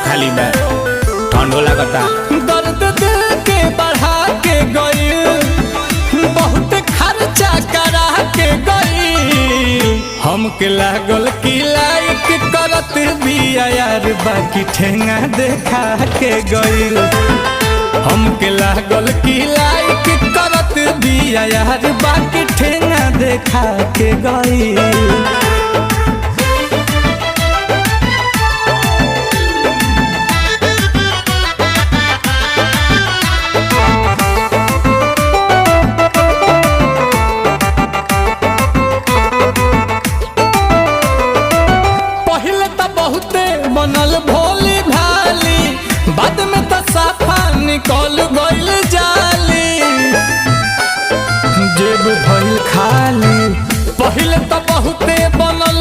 खाली बा ठंडो लगता। दर्द दिल के बढ़ा के गई, बहुत खर्चा करा के गई। हमके लागल की लाइक करत बिया यार, बाकी ठेंगा देखा के गई। हमके लागल की लाइक करत बिया यार, बाकी ठेंगा देखा के गई। बनल भोली भाली, बाद में तो साफा निकल गइल जाली। जेब भइल खाली, पहले तो बहुते बनल